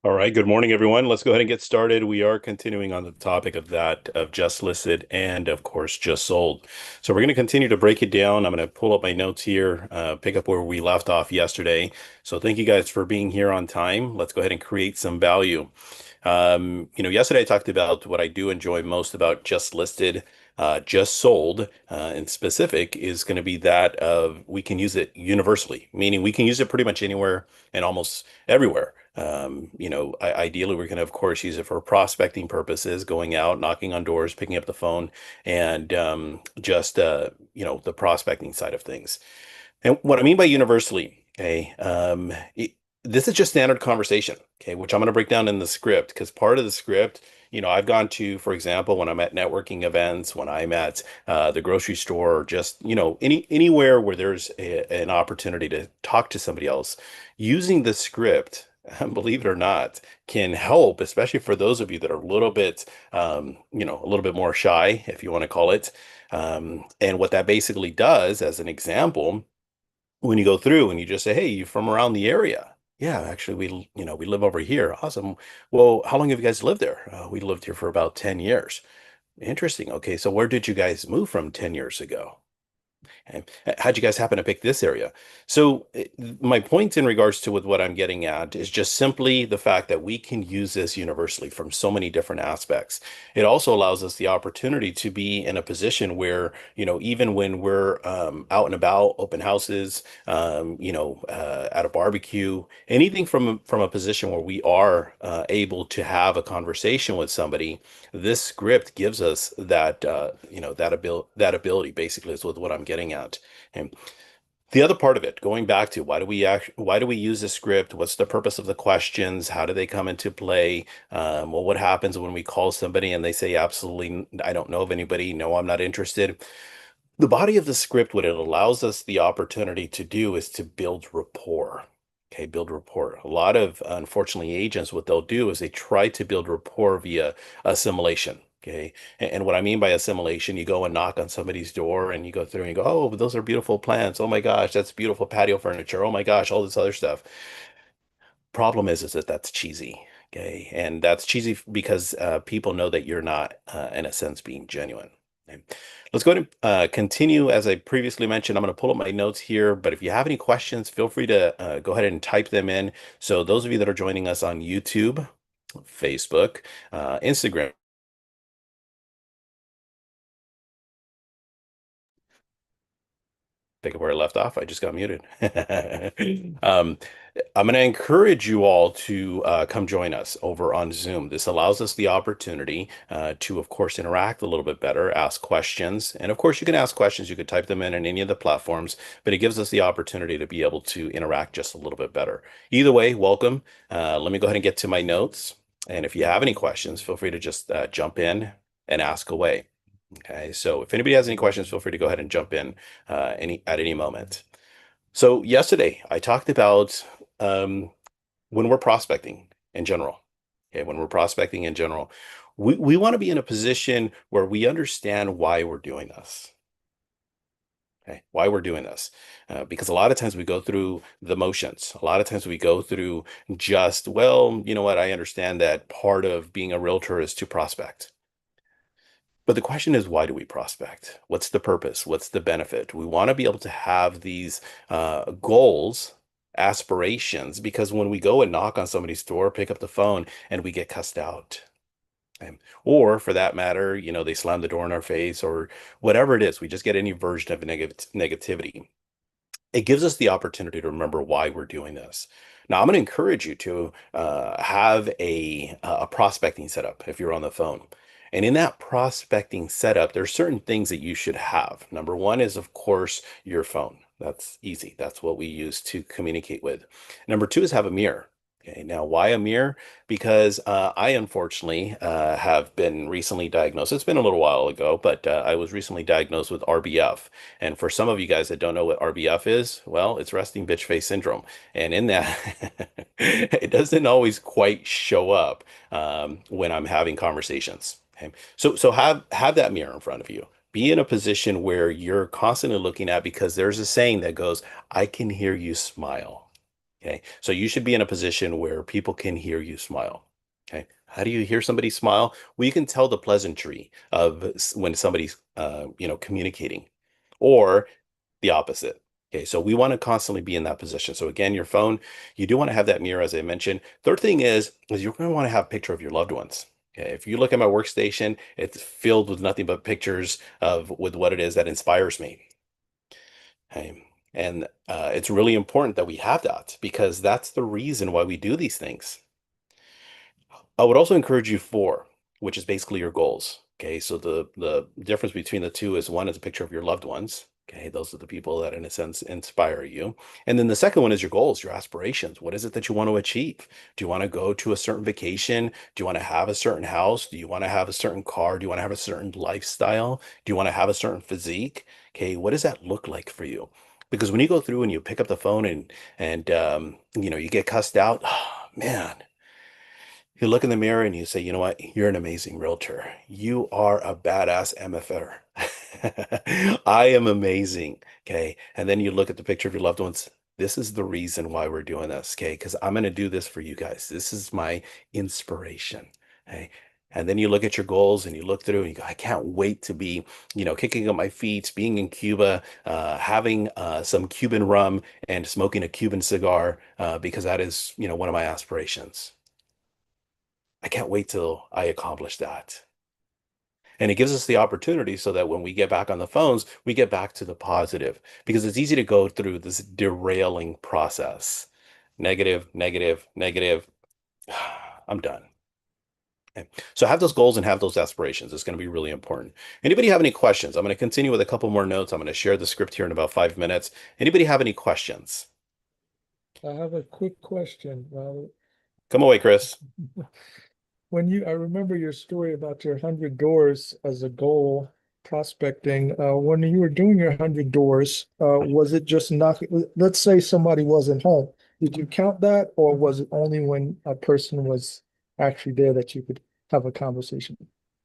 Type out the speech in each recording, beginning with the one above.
All right, good morning, everyone. Let's go ahead and get started. We are continuing on the topic of that of just listed and, of course, just sold. So we're going to continue to break it down. I'm going to pull up my notes here, pick up where we left off yesterday. So thank you guys for being here on time. Let's go ahead and create some value. Yesterday I talked about what I do enjoy most about just listed, just sold, in specific is going to be that of we can use it universally, meaning we can use it pretty much anywhere and almost everywhere. Ideally, we're going to, of course, use it for prospecting purposes, going out, knocking on doors, picking up the phone, and the prospecting side of things. And what I mean by universally, okay, this is just standard conversation, okay, which I'm going to break down in the script because part of the script, I've gone to, for example, when I'm at networking events, when I'm at the grocery store, or just, anywhere where there's an opportunity to talk to somebody else, using the script, believe it or not, can help, especially for those of you that are a little bit, a little bit more shy, if you want to call it. And what that basically does, as an example, when you go through and you just say, "Hey, you from around the area?" Yeah, actually, we live over here. Awesome. Well, how long have you guys lived there? We lived here for about 10 years. Interesting. Okay, so where did you guys move from 10 years ago? And how'd you guys happen to pick this area? So my point in regards to with what I'm getting at is just simply the fact that we can use this universally from so many different aspects. It also allows us the opportunity to be in a position where, even when we're out and about, open houses, at a barbecue, anything from a position where we are able to have a conversation with somebody, this script gives us that ability basically is with what I'm getting at. And the other part of it, going back to why do we use the script? What's the purpose of the questions? How do they come into play? Well, what happens when we call somebody and they say, absolutely, I don't know of anybody. No, I'm not interested. The body of the script, what it allows us the opportunity to do is to build rapport. Okay, build rapport. A lot of, unfortunately, agents, what they'll do is they try to build rapport via assimilation. Okay. And what I mean by assimilation, you go and knock on somebody's door and you go through and you go, oh, those are beautiful plants. Oh my gosh, that's beautiful patio furniture. Oh my gosh, all this other stuff. Problem is that that's cheesy. Okay. And that's cheesy because people know that you're not, in a sense, being genuine. Okay. Let's go ahead and continue. As I previously mentioned, I'm going to pull up my notes here, but if you have any questions, feel free to go ahead and type them in. So those of you that are joining us on YouTube, Facebook, Instagram, pick up where I left off. I just got muted. um, I'm going to encourage you all to come join us over on Zoom. This allows us the opportunity to, of course, interact a little bit better, ask questions. And of course, you can ask questions. You could type them in any of the platforms, but it gives us the opportunity to be able to interact just a little bit better. Either way, welcome. Let me go ahead and get to my notes. And if you have any questions, feel free to just jump in and ask away. Okay, so if anybody has any questions, feel free to go ahead and jump in at any moment. So yesterday I talked about um, when we're prospecting in general. Okay, when we're prospecting in general, we want to be in a position where we understand why we're doing this. Okay, why we're doing this, because a lot of times we go through the motions. A lot of times we go through just, well, you know what? I understand that part of being a realtor is to prospect. But the question is, why do we prospect? What's the purpose? What's the benefit? We want to be able to have these goals, aspirations, because when we go and knock on somebody's door, pick up the phone, and we get cussed out. Or for that matter, they slam the door in our face or whatever it is, we just get any version of negativity. It gives us the opportunity to remember why we're doing this. Now, I'm going to encourage you to have a prospecting setup if you're on the phone. And in that prospecting setup, there's certain things that you should have. Number one is, of course, your phone. That's easy. That's what we use to communicate with. Number two is have a mirror. Okay, now why a mirror? Because I unfortunately have been recently diagnosed. It's been a little while ago, but I was recently diagnosed with RBF. And for some of you guys that don't know what RBF is, well, it's resting bitch face syndrome. And in that, it doesn't always quite show up when I'm having conversations. Okay. So have that mirror in front of you. Be in a position where you're constantly looking at because there's a saying that goes, I can hear you smile. Okay. So you should be in a position where people can hear you smile. Okay. How do you hear somebody smile? Well, you can tell the pleasantry of when somebody's, communicating, or the opposite. Okay. So we want to constantly be in that position. So again, your phone, you do want to have that mirror, as I mentioned. Third thing is you're going to want to have a picture of your loved ones. Okay. If you look at my workstation, it's filled with nothing but pictures of with what it is that inspires me. Okay. And it's really important that we have that because that's the reason why we do these things. I would also encourage you for, which is basically your goals. Okay, so the difference between the two is one is a picture of your loved ones. Okay, those are the people that in a sense inspire you. And then the second one is your goals, your aspirations. What is it that you want to achieve? Do you want to go to a certain vacation? Do you want to have a certain house? Do you want to have a certain car? Do you want to have a certain lifestyle? Do you want to have a certain physique? Okay, what does that look like for you? Because when you go through and you pick up the phone and you get cussed out, man, you look in the mirror and you say, you know what? You're an amazing realtor. You are a badass MFR. I am amazing. Okay. And then you look at the picture of your loved ones. This is the reason why we're doing this. Okay. Because I'm going to do this for you guys. This is my inspiration. Okay. And then you look at your goals and you look through and you go, I can't wait to be, kicking up my feet, being in Cuba, having some Cuban rum and smoking a Cuban cigar, because that is, one of my aspirations. I can't wait till I accomplish that. And it gives us the opportunity so that when we get back on the phones, we get back to the positive because it's easy to go through this derailing process. Negative, negative, negative. I'm done. Okay. So have those goals and have those aspirations. It's going to be really important. Anybody have any questions? I'm going to continue with a couple more notes. I'm going to share the script here in about 5 minutes. Anybody have any questions? I have a quick question, Robert. Come away, Chris. I remember your story about your 100 doors as a goal prospecting. When you were doing your 100 doors, was it just knocking? Let's say somebody wasn't home. Did you count that, or was it only when a person was actually there that you could have a conversation?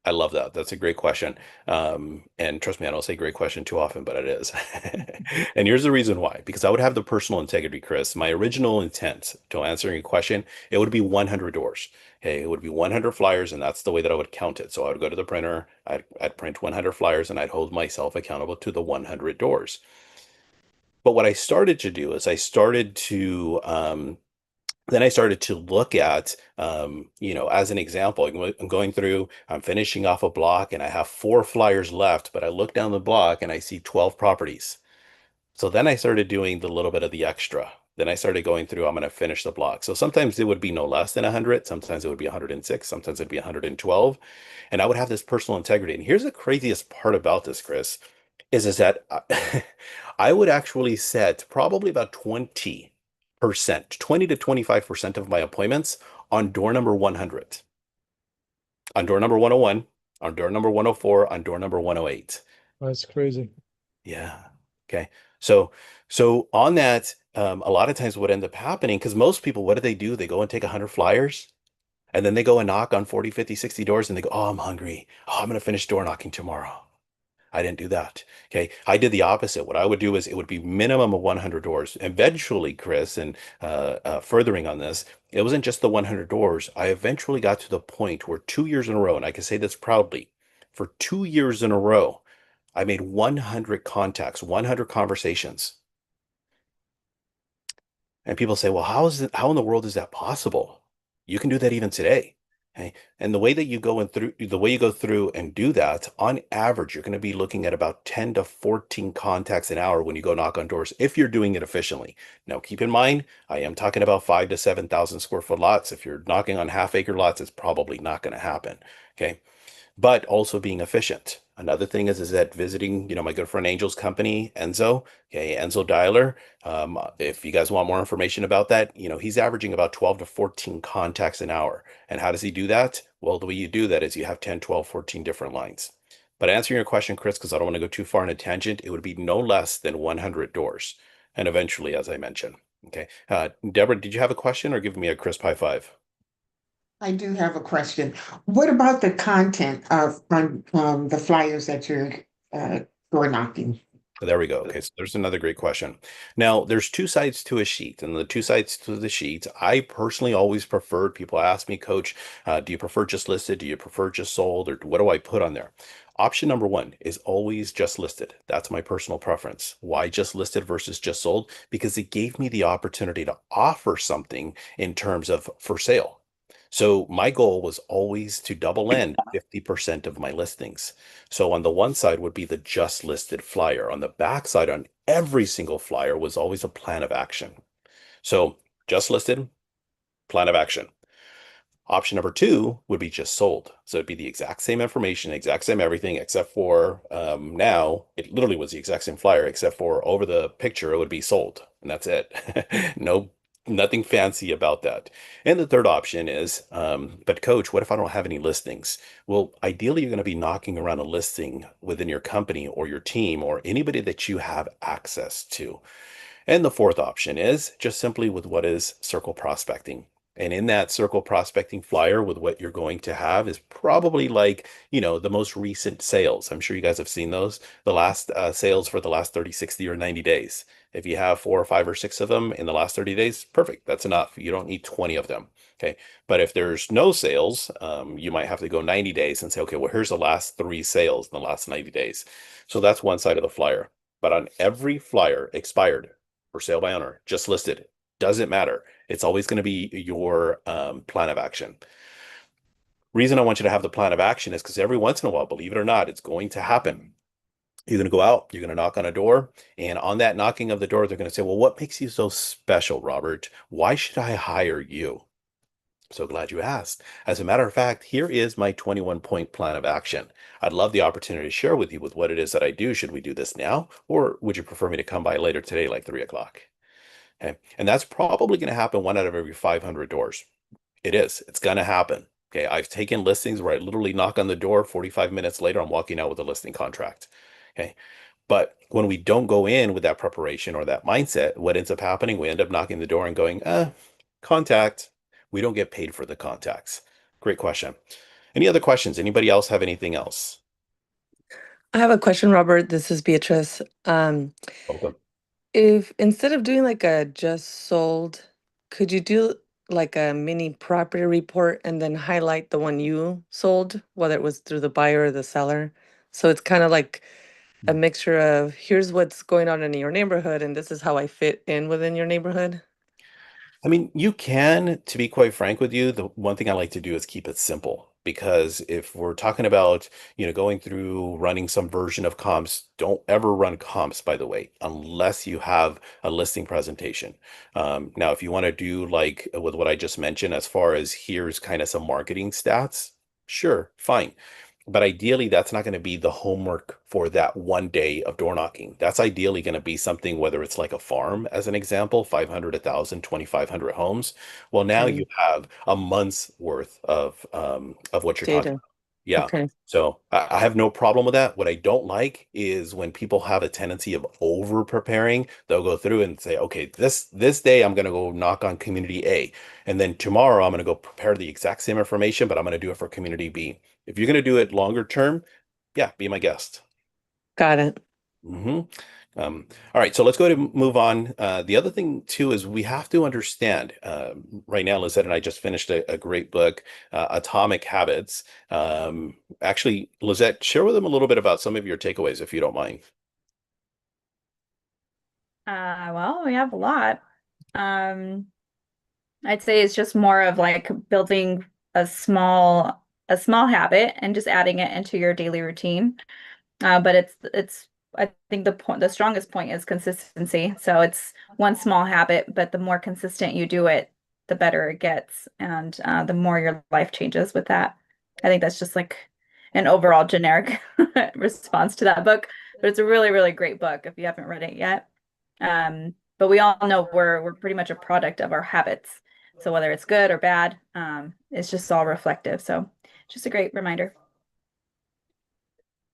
I love that. That's a great question. And trust me, I don't say great question too often, but it is. And here's the reason why. Because I would have the personal integrity, Chris. My original intent to answering your question, it would be 100 doors. Okay, it would be 100 flyers, and that's the way that I would count it. So I would go to the printer, I'd print 100 flyers, and I'd hold myself accountable to the 100 doors. But what I started to do is I started to look at, as an example, I'm going through, I'm finishing off a block and I have 4 flyers left, but I look down the block and I see 12 properties. So then I started doing the little bit of the extra. Then I started going through, I'm going to finish the block. So sometimes it would be no less than 100. Sometimes it would be 106. Sometimes it'd be 112. And I would have this personal integrity. And here's the craziest part about this, Chris, is that I would actually set probably about 20%, 20 to 25% of my appointments on door number 100, on door number 101, on door number 104, on door number 108. That's crazy. Yeah. Okay. So, so on that, a lot of times what end up happening, because most people, what do? They go and take 100 flyers and then they go and knock on 40, 50, 60 doors and they go, oh, I'm hungry. Oh, I'm going to finish door knocking tomorrow. I didn't do that. Okay. I did the opposite. What I would do is it would be minimum of 100 doors. Eventually, Chris, and furthering on this, it wasn't just the 100 doors. I eventually got to the point where 2 years in a row, and I can say this proudly, for 2 years in a row, I made 100 contacts, 100 conversations. And people say, well, how in the world is that possible? You can do that even today. Okay. And the way you go through and do that, on average, you're going to be looking at about 10 to 14 contacts an hour when you go knock on doors, if you're doing it efficiently. Now, keep in mind, I am talking about 5 to 7,000 square foot lots. If you're knocking on half-acre lots, it's probably not going to happen. Okay, but also being efficient. Another thing is that visiting, my good friend Angel's company, Enzo, okay, Enzo Dialer. If you guys want more information about that, he's averaging about 12 to 14 contacts an hour. And how does he do that? Well, the way you do that is you have 10, 12, 14 different lines. But answering your question, Chris, because I don't want to go too far in a tangent, it would be no less than 100 doors. And eventually, as I mentioned. Okay. Deborah, did you have a question or give me a crisp high five? I do have a question. What about the content of on the flyers that you're door knocking? There we go. Okay, so there's another great question. Now, there's two sides to a sheet, and the two sides to the sheet, I personally always preferred. People ask me, Coach, do you prefer just listed? Do you prefer just sold? Or what do I put on there? Option number one is always just listed. That's my personal preference. Why just listed versus just sold? Because it gave me the opportunity to offer something in terms of for sale. So my goal was always to double end 50% of my listings. So on the one side would be the just listed flyer. On the back side, on every single flyer was always a plan of action. So just listed, plan of action. Option number two would be just sold. So it'd be the exact same information, exact same everything, except for now it literally was the exact same flyer, except for over the picture it would be sold, and that's it. No, nothing fancy about that. And the third option is, but coach, what if I don't have any listings? Well, ideally, you're going to be knocking around a listing within your company or your team or anybody that you have access to. And the fourth option is just simply with what is circle prospecting. And in that circle prospecting flyer with what you're going to have is probably like, the most recent sales. I'm sure you guys have seen those, the last sales for the last 30, 60, or 90 days. If you have 4 or 5 or 6 of them in the last 30 days, perfect. That's enough. You don't need 20 of them. Okay. But if there's no sales, you might have to go 90 days and say, okay, well, here's the last 3 sales in the last 90 days. So that's one side of the flyer. But on every flyer expired, for sale by owner, just listed. Doesn't matter. It's always going to be your plan of action. Reason I want you to have the plan of action is because every once in a while, believe it or not, it's going to happen. You're going to go out, you're going to knock on a door, and on that knocking of the door, they're going to say, well, what makes you so special, Robert? Why should I hire you? So glad you asked. As a matter of fact, here is my 21-point plan of action. I'd love the opportunity to share with you with what it is that I do. Should we do this now? Or would you prefer me to come by later today, like 3 o'clock? Okay. And that's probably going to happen 1 out of every 500 doors. It is. It's going to happen. Okay. I've taken listings where I literally knock on the door, 45 minutes later, I'm walking out with a listing contract. Okay. But when we don't go in with that preparation or that mindset, what ends up happening, we end up knocking the door and going, contact. We don't get paid for the contacts. Great question. Any other questions? Anybody else have anything else? I have a question, Robert. This is Beatrice. Welcome. If instead of doing like a just sold, could you do like a mini property report and then highlight the one you sold, whether it was through the buyer or the seller? So it's kind of like a mixture of here's what's going on in your neighborhood, and this is how I fit in within your neighborhood. I mean, you can, to be quite frank with you, the one thing I like to do is keep it simple. Because if we're talking about, going through running some version of comps, don't ever run comps, by the way, unless you have a listing presentation. Now, if you want to do like with what I just mentioned, as far as here's kind of some marketing stats, sure, fine. But ideally, that's not going to be the homework for that one day of door knocking. That's ideally going to be something, whether it's like a farm, as an example, 500, 1,000, 2,500 homes. Well, now Okay. you have a month's worth of what you're talking Data. about. Yeah. Okay. So I have no problem with that. What I don't like is when people have a tendency of over preparing. They'll go through and say, okay, this day I'm going to go knock on community A, and then tomorrow I'm going to go prepare the exact same information, but I'm going to do it for community B. If you're going to do it longer term, yeah, be my guest. Got it. hmm all right, so let's go to move on. The other thing too is we have to understand. Right now, Lizette and I just finished a great book, Atomic Habits. Actually, Lizette, share with them a little bit about some of your takeaways, if you don't mind. Well, we have a lot. Um, I'd say it's just more of like building a small habit and just adding it into your daily routine. But it's I think the strongest point is consistency. So it's one small habit, but the more consistent you do it, the better it gets, and the more your life changes with that. I think that's just like an overall generic response to that book. But it's a really, really great book if you haven't read it yet. But we all know we're pretty much a product of our habits. So whether it's good or bad, it's just all reflective. So just a great reminder.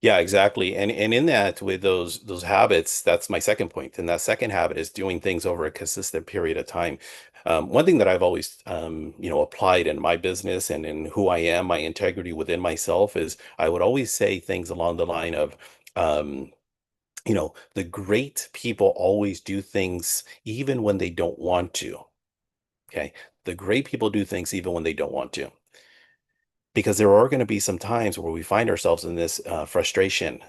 Yeah, exactly. And in that, with those habits, that's my second point. And that second habit is doing things over a consistent period of time. One thing that I've always applied in my business and in who I am, my integrity within myself is I would always say things along the line of, um, The great people always do things even when they don't want to. Okay. The great people do things even when they don't want to. Because there are going to be some times where we find ourselves in this frustration,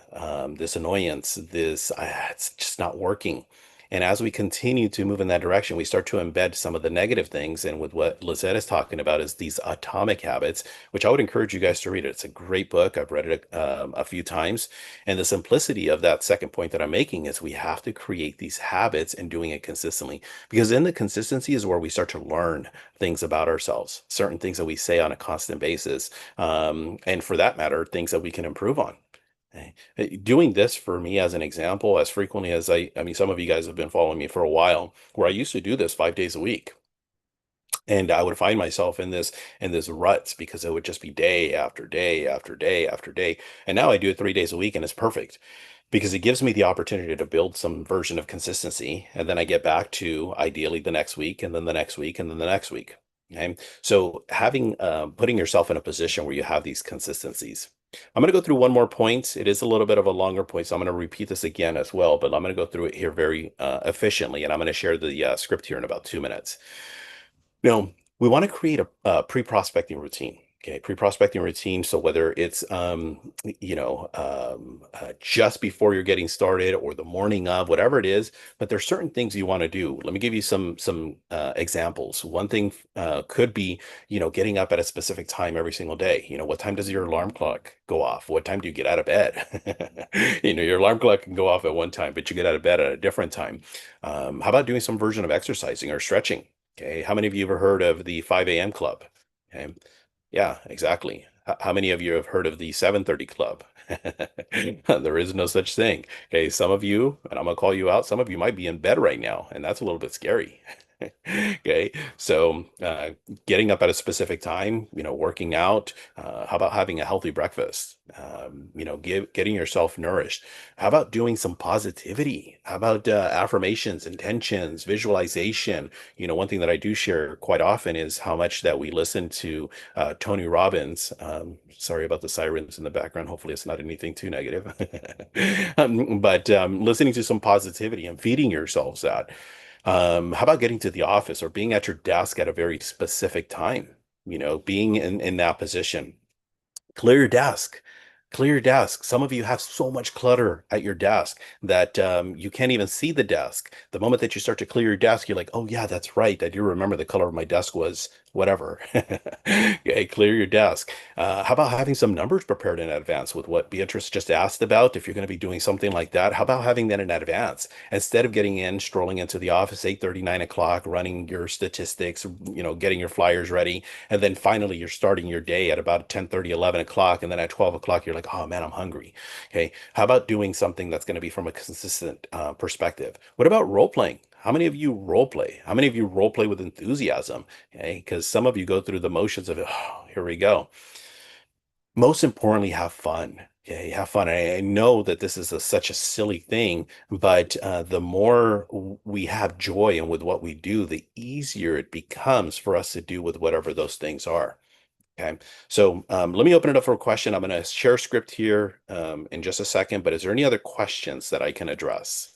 this annoyance, this it's just not working. And as we continue to move in that direction, we start to embed some of the negative things. And with what Lizette is talking about is these atomic habits, which I would encourage you guys to read it. It's a great book. I've read it a few times. And the simplicity of that second point that I'm making is we have to create these habits and doing it consistently. Because in the consistency is where we start to learn things about ourselves, certain things that we say on a constant basis, and for that matter, things that we can improve on. Okay. Doing this for me as an example, as frequently as I mean, some of you guys have been following me for a while, where I used to do this 5 days a week. And I would find myself in this ruts because it would just be day after day after day after day. And now I do it 3 days a week and it's perfect because it gives me the opportunity to build some version of consistency. And then I get back to ideally the next week and then the next week and then the next week. Okay. So having putting yourself in a position where you have these consistencies. I'm going to go through one more point. It is a little bit of a longer point, so I'm going to repeat this again as well, but I'm going to go through it here very efficiently, and I'm going to share the script here in about 2 minutes. Now, we want to create a pre-prospecting routine. Okay, pre-prospecting routine. So whether it's just before you're getting started or the morning of, whatever it is, but there's certain things you want to do. Let me give you some examples. One thing could be, getting up at a specific time every single day. What time does your alarm clock go off? What time do you get out of bed? Your alarm clock can go off at one time, but you get out of bed at a different time. How about doing some version of exercising or stretching? Okay, how many of you have heard of the 5 a.m. club? Okay, yeah, exactly. How many of you have heard of the 7:30 club? There is no such thing. Okay, some of you, and I'm gonna call you out, some of you might be in bed right now, and that's a little bit scary. Okay, so getting up at a specific time, working out. How about having a healthy breakfast? Getting yourself nourished. How about doing some positivity? How about affirmations, intentions, visualization? One thing that I do share quite often is how much that we listen to Tony Robbins. Sorry about the sirens in the background. Hopefully, it's not anything too negative. But listening to some positivity and feeding yourselves that. How about getting to the office or being at your desk at a very specific time? Being in that position. Clear your desk. Clear your desk. Some of you have so much clutter at your desk that you can't even see the desk. The moment that you start to clear your desk, you're like, oh, yeah, that's right. I do remember the color of my desk was whatever. Okay, clear your desk. How about having some numbers prepared in advance with what Beatrice just asked about? If you're going to be doing something like that, how about having that in advance instead of strolling into the office 8:30, 9 o'clock, running your statistics, getting your flyers ready, and then finally you're starting your day at about 10:30, 11 o'clock, and then at 12 o'clock you're like, oh man, I'm hungry. Okay, how about doing something that's going to be from a consistent perspective? What about role playing? How many of you role play? How many of you role play with enthusiasm? Okay, because some of you go through the motions of, oh, here we go. Most importantly, have fun. Okay, have fun. I know that this is such a silly thing, but the more we have joy in with what we do, the easier it becomes for us to do with whatever those things are. Okay, so let me open it up for a question. I'm going to share a script here in just a second, but is there any other questions that I can address?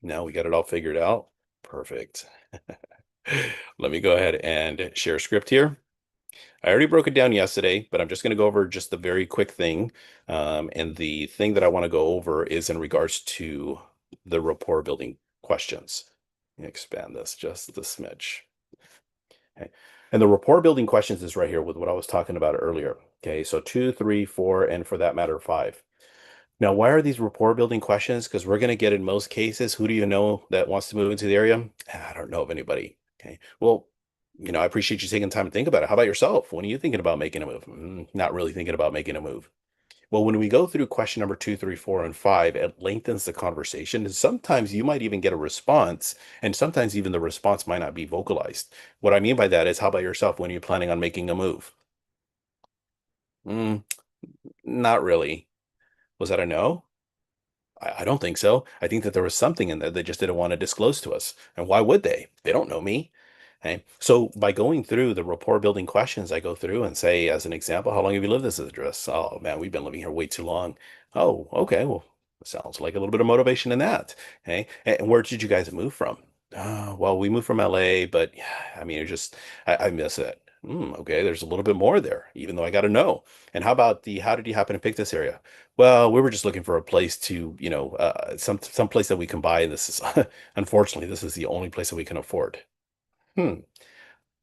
Now we got it all figured out. Perfect. Let me go ahead and share a script here. I already broke it down yesterday, but I'm just going to go over just the very quick thing. And the thing that I want to go over is in regards to the rapport building questions. Let me expand this just a smidge. Okay. And the rapport building questions is right here with what I was talking about earlier. Okay, so 2, 3, 4, and for that matter, 5. Now, why are these rapport building questions? Because we're going to get in most cases, who do you know that wants to move into the area? I don't know of anybody. Okay. Well, I appreciate you taking time to think about it. How about yourself? When are you thinking about making a move? Not really thinking about making a move. Well, when we go through question number 2, 3, 4, and 5, it lengthens the conversation. And sometimes you might even get a response, and sometimes even the response might not be vocalized. What I mean by that is, how about yourself? When are you planning on making a move? Not really. Was that a no? I don't think so. I think that there was something in there they just didn't want to disclose to us. And why would they? They don't know me. Okay. So by going through the rapport building questions, I go through and say, as an example, how long have you lived at this address? Oh man, we've been living here way too long. Oh, okay. Well, sounds like a little bit of motivation in that. Okay. And where did you guys move from? Well, we moved from LA, but yeah, I mean, it just, I miss it. Okay, there's a little bit more there, even though I got to know. And how did you happen to pick this area? Well, we were just looking for a place to, some place that we can buy. And this is, unfortunately, this is the only place that we can afford. Hmm.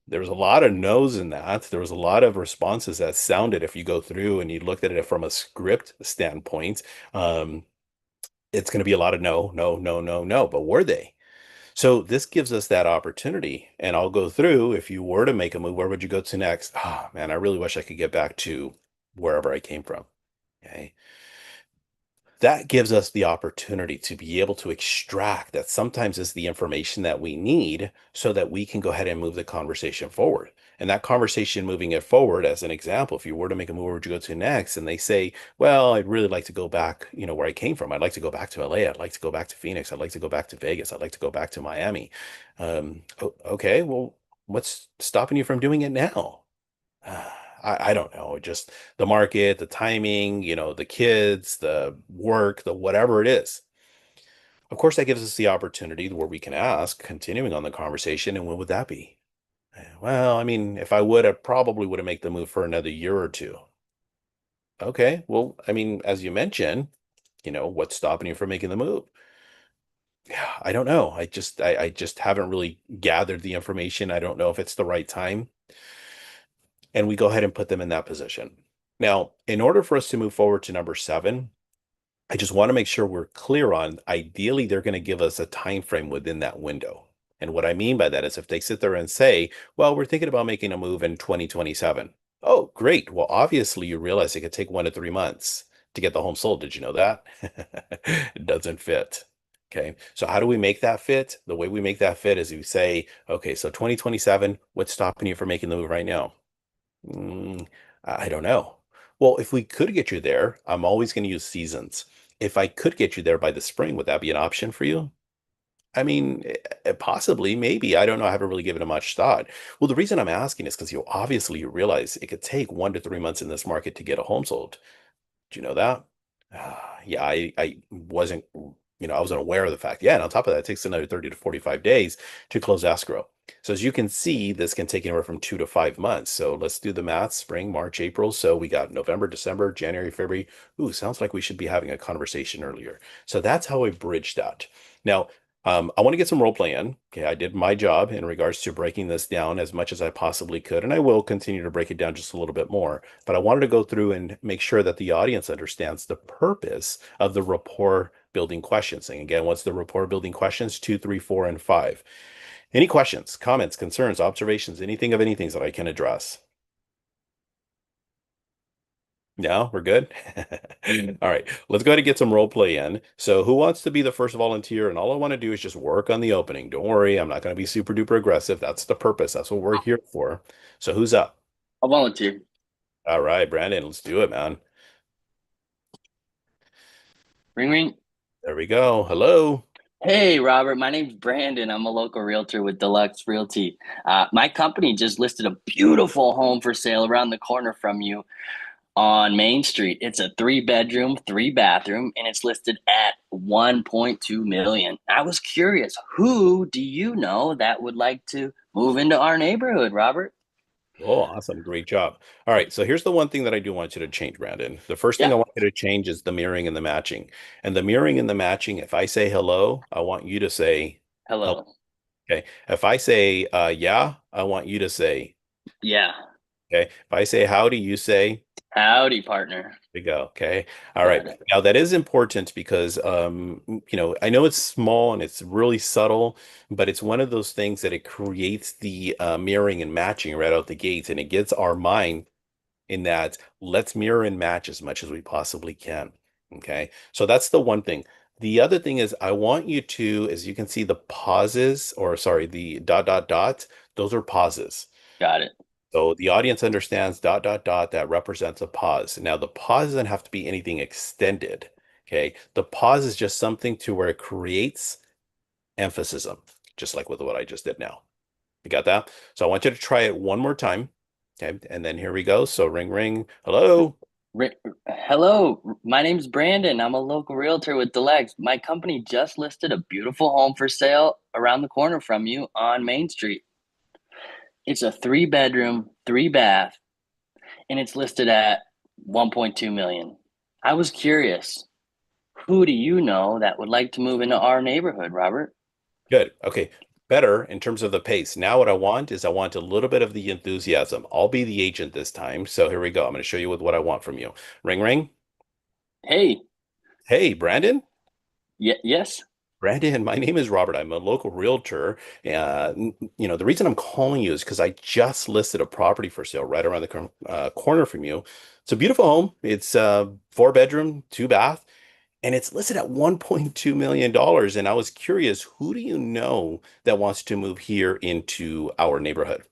There was a lot of no's in that. There was a lot of responses that sounded, if you go through and you looked at it from a script standpoint, um, it's going to be a lot of no, no, no, no, no. But were they? So this gives us that opportunity. And I'll go through, if you were to make a move, where would you go to next? Ah, man, I really wish I could get back to wherever I came from. Okay. That gives us the opportunity to be able to extract that sometimes is the information that we need so that we can go ahead and move the conversation forward. And that conversation moving it forward, as an example, if you were to make a move, where would you go to next? And they say, well, I'd really like to go back, where I came from. I'd like to go back to LA. I'd like to go back to Phoenix. I'd like to go back to Vegas. I'd like to go back to Miami. Okay, well, what's stopping you from doing it now? I don't know. Just the market, the timing, the kids, the work, the whatever it is. Of course, that gives us the opportunity where we can ask, continuing on the conversation, and when would that be? Well, I mean, if I would, I probably would have made the move for another year or two. Okay, well, I mean, as you mentioned, what's stopping you from making the move? Yeah, I don't know. I just haven't really gathered the information. I don't know if it's the right time. And we go ahead and put them in that position. Now, in order for us to move forward to number 7, I just want to make sure we're clear on, ideally they're going to give us a time frame within that window. And what I mean by that is, if they sit there and say, well, we're thinking about making a move in 2027. Oh, great. Well, obviously you realize it could take 1 to 3 months to get the home sold. Did you know that? It doesn't fit. Okay. So how do we make that fit? The way we make that fit is we say, okay, so 2027, what's stopping you from making the move right now? Mm, I don't know. Well, if we could get you there, I'm always going to use seasons. If I could get you there by the spring, would that be an option for you? I mean, possibly, maybe. I don't know. I haven't really given it much thought. Well, the reason I'm asking is because you realize it could take 1 to 3 months in this market to get a home sold. Do you know that? Yeah, I wasn't, I wasn't aware of the fact. Yeah, and on top of that, it takes another 30 to 45 days to close escrow. So as you can see, this can take anywhere from 2 to 5 months. So let's do the math: spring, March, April. So we got November, December, January, February. Ooh, sounds like we should be having a conversation earlier. So that's how I bridge that. Now, I want to get some role play in. Okay, I did my job in regards to breaking this down as much as I possibly could, and I will continue to break it down just a little bit more. But I wanted to go through and make sure that the audience understands the purpose of the rapport building questions. And again, what's the rapport building questions? 2, 3, 4, and 5. Any questions, comments, concerns, observations, anything of anything that I can address? No, we're good. All right, let's go ahead and get some role play in. So, who wants to be the first volunteer? And all I want to do is just work on the opening. Don't worry, I'm not going to be super duper aggressive. That's the purpose. That's what we're here for. So, who's up? I'll volunteer. All right, Brandon, let's do it, man. Ring ring. There we go. Hello. Hey, Robert. My name's Brandon. I'm a local realtor with Deluxe Realty. My company just listed a beautiful home for sale around the corner from you on Main Street. It's a 3 bedroom, 3 bathroom, and it's listed at 1.2 million. I was curious, who do you know that would like to move into our neighborhood, Robert? Oh, awesome. Great job. All right. So here's the one thing that I do want you to change, Brandon. The first thing I Yeah. want you to change is the mirroring and the matching. And the mirroring and the matching, if I say hello, I want you to say hello. Hello. Okay. If I say yeah, I want you to say, Yeah. okay. If I say howdy, you say, Howdy, partner. we go. Okay. All right. Got it. Now that is important because I know it's small and it's really subtle, but it's one of those things that it creates the mirroring and matching right out the gates, and it gets our mind in that let's mirror and match as much as we possibly can. Okay. So that's the one thing. The other thing is I want you to, as you can see, the pauses, or sorry, the dot, dot, dot, those are pauses. Got it. So the audience understands dot, dot, dot, that represents a pause. Now the pause doesn't have to be anything extended. Okay. The pause is just something to where it creates emphasis, just like with what I just did now. You got that? So I want you to try it one more time. Okay. And then here we go. So ring, ring. Hello. Ri- Hello, my name's Brandon. I'm a local realtor with Delex. My company just listed a beautiful home for sale around the corner from you on Main Street. It's a three bedroom, three bath, and it's listed at 1.2 million. I was curious, who do you know that would like to move into our neighborhood, Robert? Good. Okay. Better in terms of the pace. Now, what I want is I want a little bit of the enthusiasm. I'll be the agent this time. So here we go. I'm going to show you with what I want from you. Ring, ring. Hey, Hey, Brandon. yes, Brandon, my name is Robert. I'm a local realtor. The reason I'm calling you is because I just listed a property for sale right around the corner from you. It's a beautiful home. It's four bedroom, two bath, and it's listed at $1.2 million. And I was curious, who do you know that wants to move here into our neighborhood?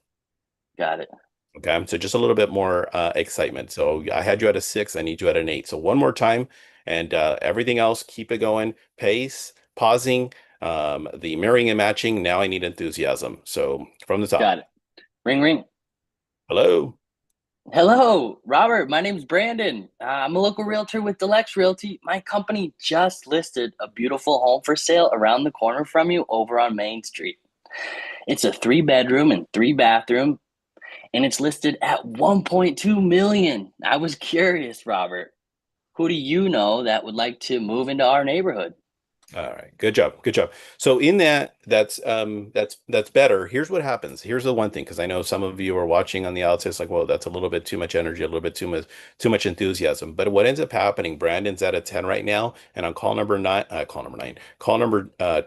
got it. Okay, so just a little bit more excitement. So I had you at a six, I need you at an eight. So one more time, and everything else, keep it going. Pace, pausing, the mirroring and matching. Now I need enthusiasm. So from the top, Got it. Ring, ring. hello. Hello, Robert. My name's Brandon. I'm a local realtor with Delex Realty. My company just listed a beautiful home for sale around the corner from you over on Main Street. It's a three bedroom and three bathroom, and it's listed at 1.2 million. I was curious, Robert. Who do you know that would like to move into our neighborhood? All right, good job, good job. So in that, that's better. Here's what happens. Here's the one thing, because I know some of you are watching on the outside. It's like, well, that's a little bit too much energy, a little bit too much enthusiasm. But what ends up happening, Brandon's at a 10 right now, and on call number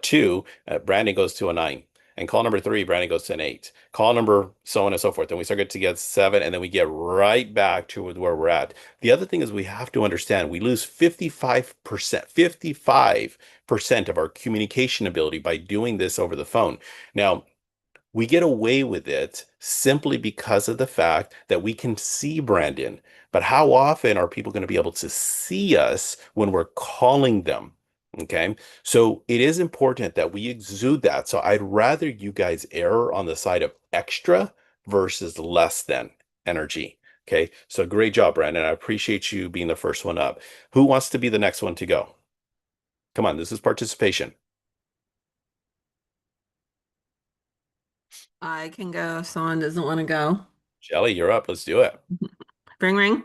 two, Brandon goes to a nine. And call number three, Brandon goes to an eight. Call number so on and so forth. Then we start to get seven, and then we get right back to where we're at. The other thing is we have to understand we lose 55%, 55% of our communication ability by doing this over the phone. Now, we get away with it simply because of the fact that we can see Brandon. But how often are people going to be able to see us when we're calling them? Okay. So it is important that we exude that. So I'd rather you guys err on the side of extra versus less than energy. Okay. So great job, Brandon. I appreciate you being the first one up. Who wants to be the next one to go? Come on, this is participation. I can go if someone doesn't want to go. Shelly, you're up. Let's do it. Ring ring.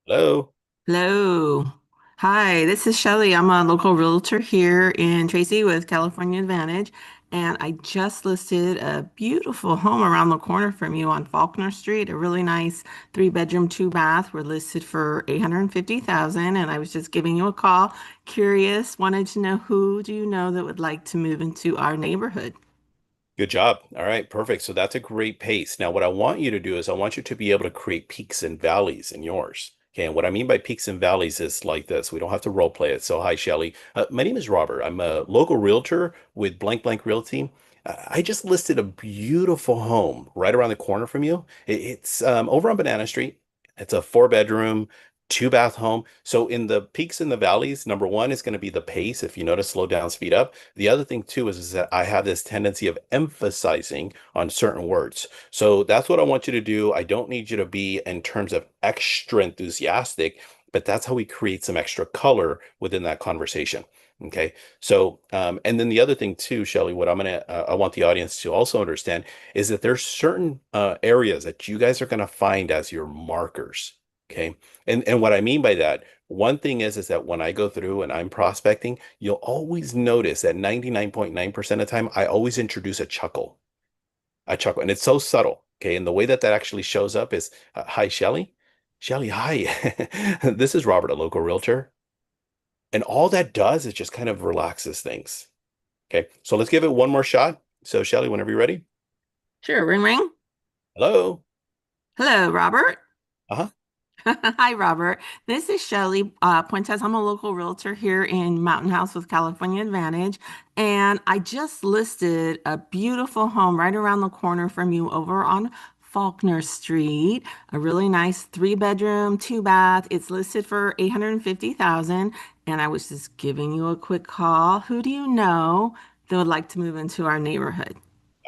Hello. Hello. Hi, this is Shelly. I'm a local realtor here in Tracy with California Advantage. And I just listed a beautiful home around the corner from you on Faulkner Street, a really nice three-bedroom, two-bath. We're listed for 850,000. And I was just giving you a call. Curious, wanted to know who do you know that would like to move into our neighborhood? Good job. All right, perfect. So that's a great pace. Now, what I want you to do is I want you to be able to create peaks and valleys in yours. Okay, and what I mean by peaks and valleys is like this. We don't have to role play it. So, hi, Shelly. My name is Robert. I'm a local realtor with Blank Blank Realty. I just listed a beautiful home right around the corner from you. It's over on Banana Street. It's a four bedroom, two bath home. So in the peaks and the valleys, number one is going to be the pace. If you notice, slow down, speed up. The other thing too is that I have this tendency of emphasizing on certain words. So that's what I want you to do. I don't need you to be in terms of extra enthusiastic, but that's how we create some extra color within that conversation. Okay. So, and then the other thing too, Shelly, what I want the audience to also understand is that there's certain areas that you guys are going to find as your markers. Okay. And what I mean by that, one thing is that when I go through and I'm prospecting, you'll always notice that 99.9% of the time, I always introduce a chuckle, and it's so subtle. Okay. And the way that that actually shows up is, hi, Shelly. Shelly, hi. This is Robert, a local realtor. And all that does is just kind of relaxes things. Okay. So let's give it one more shot. So, Shelly, whenever you're ready. Sure, ring ring. Hello. Hello, Robert. Uh-huh. Hi, Robert. This is Shelly Puentes. I'm a local realtor here in Mountain House with California Advantage. And I just listed a beautiful home right around the corner from you over on Faulkner Street. A really nice three-bedroom, two-bath. It's listed for 850,000. And I was just giving you a quick call. Who do you know that would like to move into our neighborhood?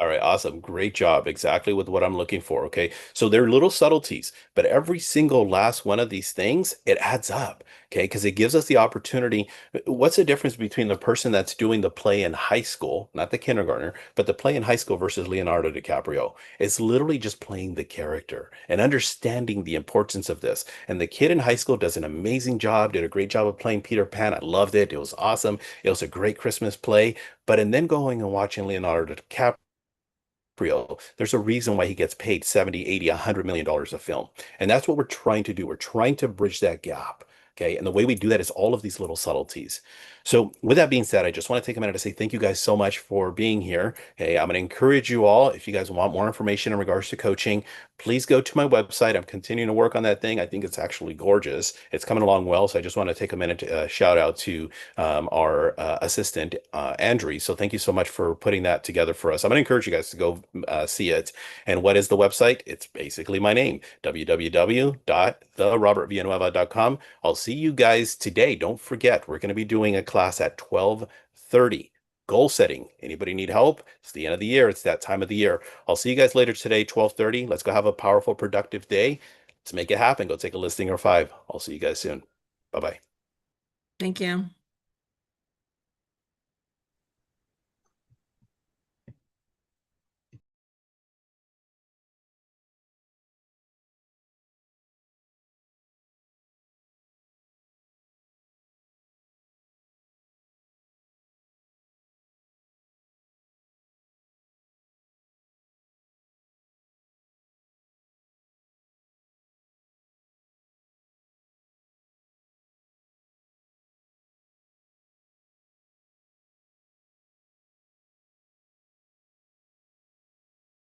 All right, awesome. Great job. Exactly with what I'm looking for. Okay. So they're little subtleties, but every single last one of these things, it adds up. Okay. Because it gives us the opportunity. What's the difference between the person that's doing the play in high school, not the kindergartner, but the play in high school versus Leonardo DiCaprio? It's literally just playing the character and understanding the importance of this. And the kid in high school does an amazing job, did a great job of playing Peter Pan. I loved it. It was awesome. It was a great Christmas play. But and then going and watching Leonardo DiCaprio, there's a reason why he gets paid 70, 80, $100 million a film. And that's what we're trying to do. We're trying to bridge that gap. Okay. And the way we do that is all of these little subtleties. So with that being said, I just want to take a minute to say thank you guys so much for being here. Okay. I'm going to encourage you all, if you guys want more information in regards to coaching, please go to my website. I'm continuing to work on that thing. I think it's actually gorgeous. It's coming along well. So I just want to take a minute to shout out to our assistant, Andri. So thank you so much for putting that together for us. I'm going to encourage you guys to go see it. And what is the website? It's basically my name, www.therobertvillanueva.com. I'll see you guys today. Don't forget, we're going to be doing a class at 12:30. Goal setting. Anybody need help? It's the end of the year. It's that time of the year. I'll see you guys later today, 12:30. Let's go have a powerful, productive day. Let's make it happen. Go take a listing or 5. I'll see you guys soon. Bye-bye. Thank you.